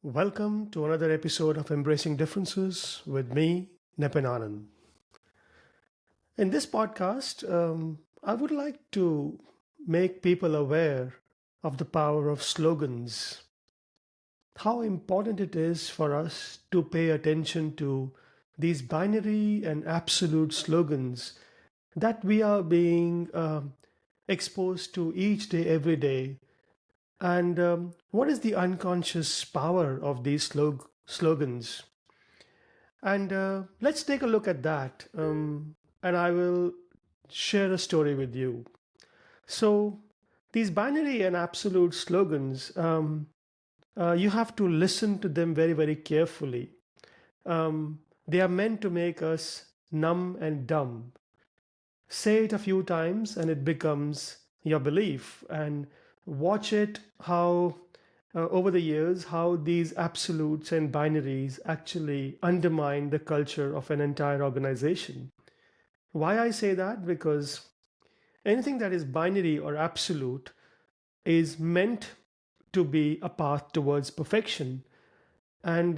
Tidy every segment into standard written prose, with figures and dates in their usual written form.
Welcome to another episode of Embracing Differences with me, Nepen Anand. In this podcast, I would like to make people aware of the power of slogans, how important it is for us to pay attention to these binary and absolute slogans that we are being exposed to each day, every day. And what is the unconscious power of these slogans? And let's take a look at that. And I will share a story with you. So, these binary and absolute slogans, you have to listen to them very, very carefully. They are meant to make us numb and dumb. Say it a few times and it becomes your belief, and watch it how over the years how these absolutes and binaries actually undermine the culture of an entire organization. Why I say that? Because anything that is binary or absolute is meant to be a path towards perfection, and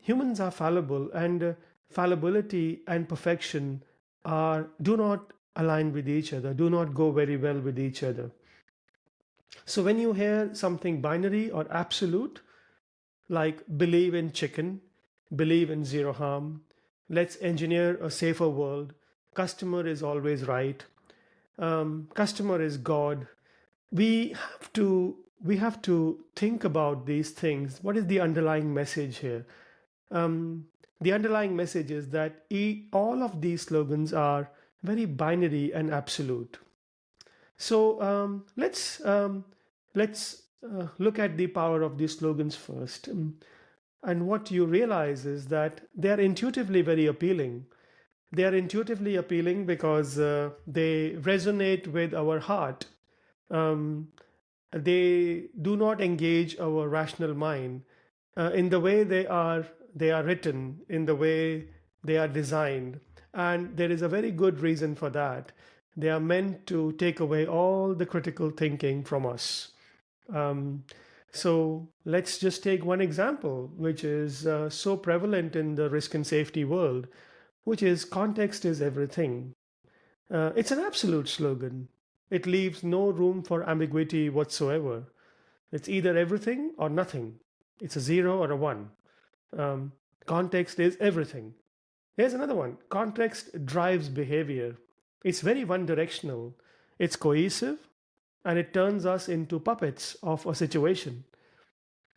humans are fallible, and fallibility and perfection are do not align with each other, do not go very well with each other. So when you hear something binary or absolute, like believe in chicken, believe in zero harm, let's engineer a safer world, customer is always right, customer is God, we have to think about these things. What is the underlying message here? The underlying message is that all of these slogans are very binary and absolute. So let's look at the power of these slogans first. And what you realize is that they are intuitively very appealing. They are intuitively appealing because they resonate with our heart. Um, they do not engage our rational mind in the way they are written, in the way they are designed, and there is a very good reason for that. They are meant to take away all the critical thinking from us. um, so let's just take one example, which is so prevalent in the risk and safety world, which is context is everything. It's an absolute slogan. It leaves no room for ambiguity whatsoever. It's either everything or nothing. It's a zero or a one. Um, Context is everything. Here's another one. Context drives behavior. It's very one directional. It's cohesive, and it turns us into puppets of a situation.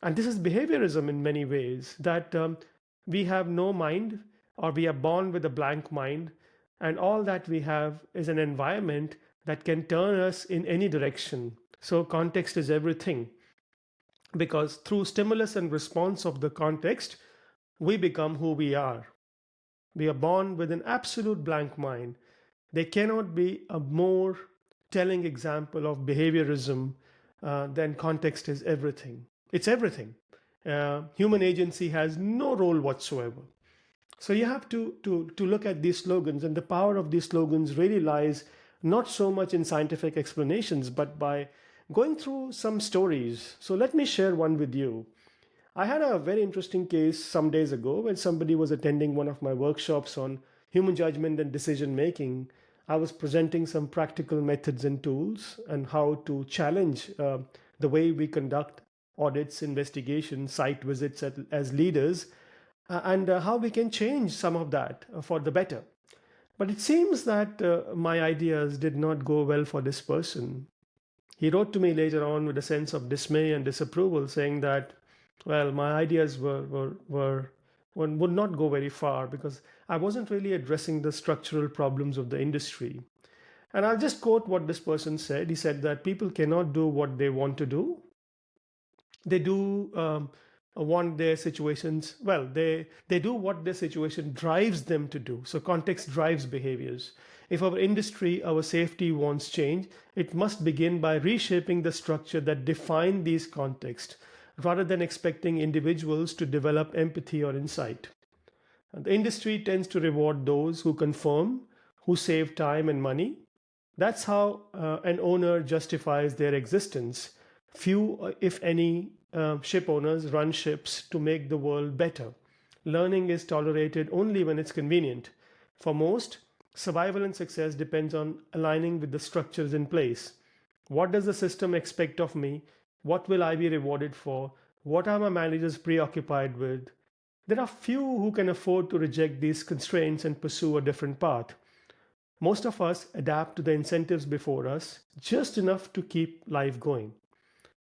And this is behaviorism in many ways, that we have no mind, or we are born with a blank mind, and all that we have is an environment that can turn us in any direction. So context is everything, because through stimulus and response of the context, we become who we are. We are born with an absolute blank mind. There cannot be a more telling example of behaviorism than context is everything. It's everything. Human agency has no role whatsoever. So you have to look at these slogans, and the power of these slogans really lies not so much in scientific explanations, but by going through some stories. So let me share one with you. I had a very interesting case some days ago when somebody was attending one of my workshops on human judgment and decision making. I was presenting some practical methods and tools and how to challenge the way we conduct audits, investigations, site visits as leaders, and how we can change some of that for the better. But it seems that my ideas did not go well for this person. He wrote to me later on with a sense of dismay and disapproval, saying that, well, my ideas would not go very far because I wasn't really addressing the structural problems of the industry. And I'll just quote what this person said. He said that people cannot do what they want to do. They do want their situations, well, they do what their situation drives them to do. So context drives behaviors. If our industry, our safety wants change, it must begin by reshaping the structure that define these contexts rather than expecting individuals to develop empathy or insight. And the industry tends to reward those who conform, who save time and money. That's how an owner justifies their existence. Few, if any, ship owners run ships to make the world better. Learning is tolerated only when it's convenient. For most, survival and success depends on aligning with the structures in place. What does the system expect of me? What will I be rewarded for? What are my managers preoccupied with? There are few who can afford to reject these constraints and pursue a different path. Most of us adapt to the incentives before us just enough to keep life going.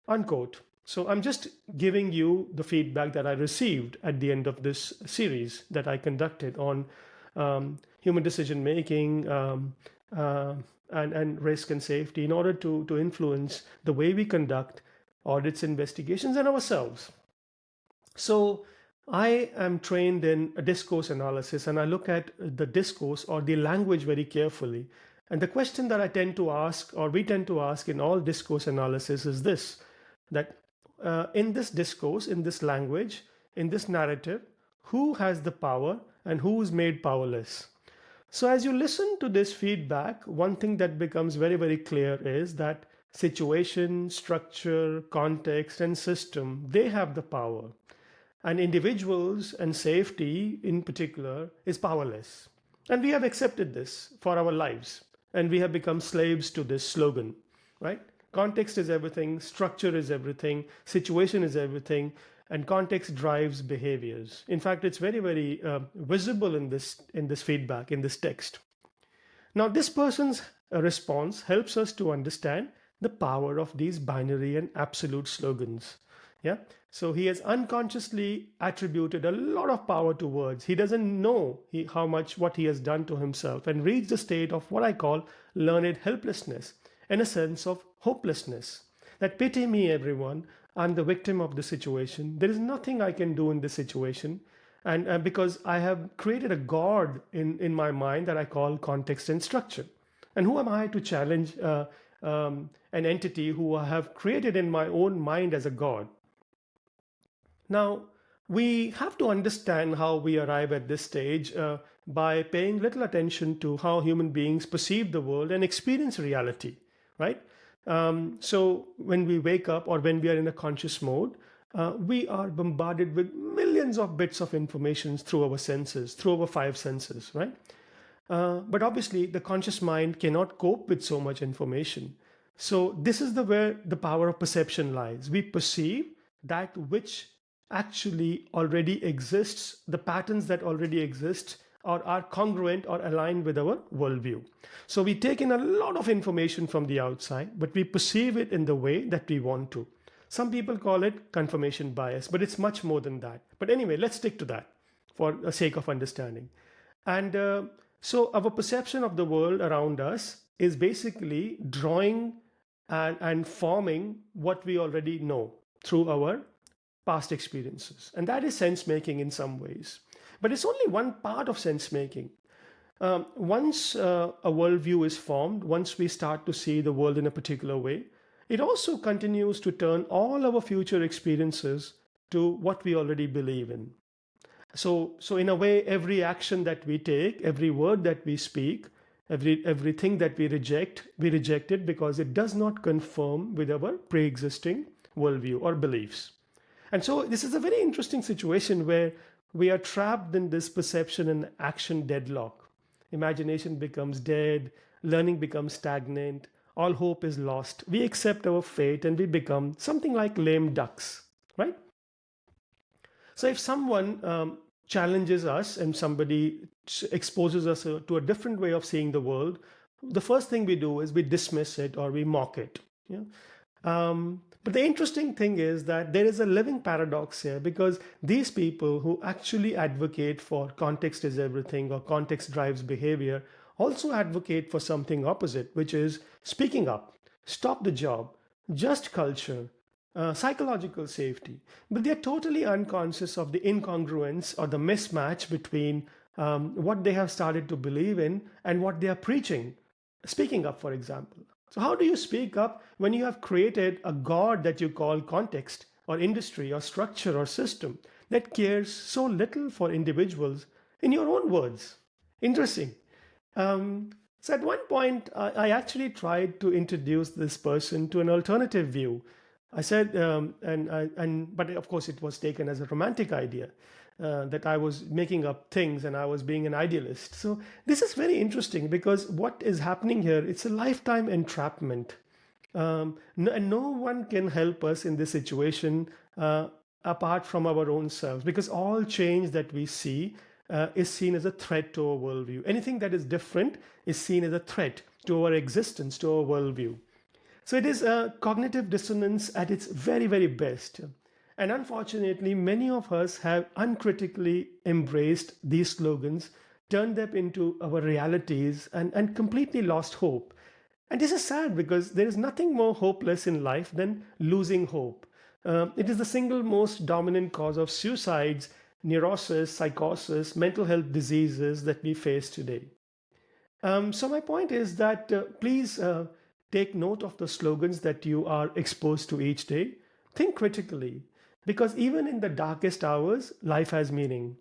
Unquote. So I'm just giving you the feedback that I received at the end of this series that I conducted on human decision making and risk and safety in order to influence the way we conduct audits, investigations, and ourselves. So I am trained in a discourse analysis, and I look at the discourse or the language very carefully. And the question that I tend to ask, or we tend to ask in all discourse analysis, is this: that in this discourse, in this language, in this narrative, who has the power and who is made powerless? So as you listen to this feedback, one thing that becomes very, very clear is that situation, structure, context, and system, they have the power. And individuals and safety in particular is powerless. And we have accepted this for our lives. And we have become slaves to this slogan, right? Context is everything, structure is everything, situation is everything, and context drives behaviors. In fact, it's very, very visible in this feedback, in this text. Now, this person's response helps us to understand the power of these binary and absolute slogans. Yeah. So he has unconsciously attributed a lot of power to words. He doesn't know how much what he has done to himself and reached a state of what I call learned helplessness and a sense of hopelessness. That pity me, everyone. I'm the victim of the situation. There is nothing I can do in this situation. And because I have created a God in my mind that I call context and structure. And who am I to challenge an entity who I have created in my own mind as a God? Now, we have to understand how we arrive at this stage by paying little attention to how human beings perceive the world and experience reality, right? So when we wake up or when we are in a conscious mode, we are bombarded with millions of bits of information through our senses, through our five senses, right? But obviously, the conscious mind cannot cope with so much information. So this is where the power of perception lies. We perceive that which actually already exists, the patterns that already exist or are congruent or aligned with our worldview. So we take in a lot of information from the outside, but we perceive it in the way that we want to. Some people call it confirmation bias, but it's much more than that. But anyway, let's stick to that for the sake of understanding. And so our perception of the world around us is basically drawing and forming what we already know through our past experiences. And that is sense making in some ways. But it's only one part of sense making. Once a worldview is formed, once we start to see the world in a particular way, it also continues to turn all our future experiences to what we already believe in. So in a way, every action that we take, every word that we speak, everything that we reject it because it does not conform with our pre-existing worldview or beliefs. And so this is a very interesting situation where we are trapped in this perception and action deadlock. Imagination becomes dead, learning becomes stagnant, all hope is lost. We accept our fate and we become something like lame ducks, right? So if someone challenges us and somebody exposes us to a different way of seeing the world, the first thing we do is we dismiss it or we mock it. Yeah? But the interesting thing is that there is a living paradox here, because these people who actually advocate for context is everything or context drives behavior also advocate for something opposite, which is speaking up, stop the job, just culture, psychological safety. But they're totally unconscious of the incongruence or the mismatch between what they have started to believe in and what they are preaching. Speaking up, for example. So how do you speak up when you have created a God that you call context or industry or structure or system that cares so little for individuals, in your own words? Interesting. So at one point, I actually tried to introduce this person to an alternative view. I said, but of course it was taken as a romantic idea, that I was making up things and I was being an idealist. So this is very interesting because what is happening here, it's a lifetime entrapment. And no one can help us in this situation apart from our own selves, because all change that we see is seen as a threat to our worldview. Anything that is different is seen as a threat to our existence, to our worldview. So it is a cognitive dissonance at its very, very best. And unfortunately, many of us have uncritically embraced these slogans, turned them into our realities, and completely lost hope. And this is sad because there is nothing more hopeless in life than losing hope. It is the single most dominant cause of suicides, neurosis, psychosis, mental health diseases that we face today. So my point is that please take note of the slogans that you are exposed to each day. Think critically, because even in the darkest hours, life has meaning.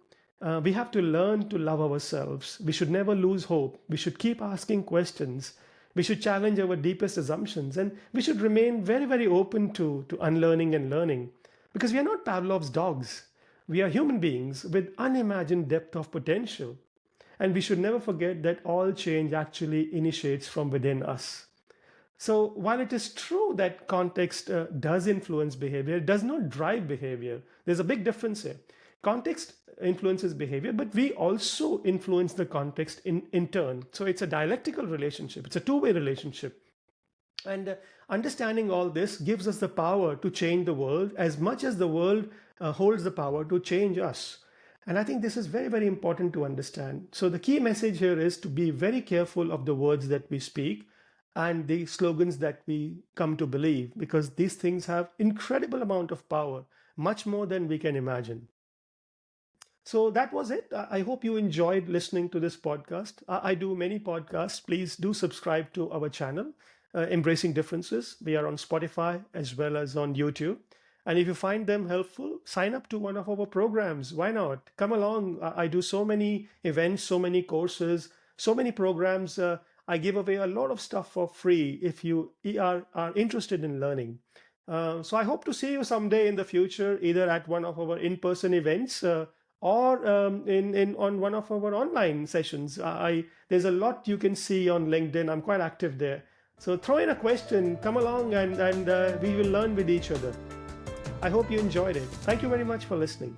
We have to learn to love ourselves. We should never lose hope. We should keep asking questions. We should challenge our deepest assumptions, and we should remain very, very open to unlearning and learning, because we are not Pavlov's dogs. We are human beings with unimagined depth of potential. And we should never forget that all change actually initiates from within us. So while it is true that context does influence behavior, it does not drive behavior. There's a big difference here. Context influences behavior, but we also influence the context in turn. So it's a dialectical relationship. It's a two-way relationship. And understanding all this gives us the power to change the world as much as the world holds the power to change us. And I think this is very, very important to understand. So the key message here is to be very careful of the words that we speak and the slogans that we come to believe, because these things have incredible amount of power, much more than we can imagine. So that was it. I hope you enjoyed listening to this podcast. I do many podcasts. Please do subscribe to our channel, Embracing Differences. We are on Spotify as well as on YouTube. And if you find them helpful, sign up to one of our programs. Why not? Come along. I do so many events, so many courses, so many programs. I give away a lot of stuff for free if you are interested in learning. So I hope to see you someday in the future, either at one of our in-person events or on one of our online sessions. There's a lot you can see on LinkedIn. I'm quite active there. So throw in a question, come along, and we will learn with each other. I hope you enjoyed it. Thank you very much for listening.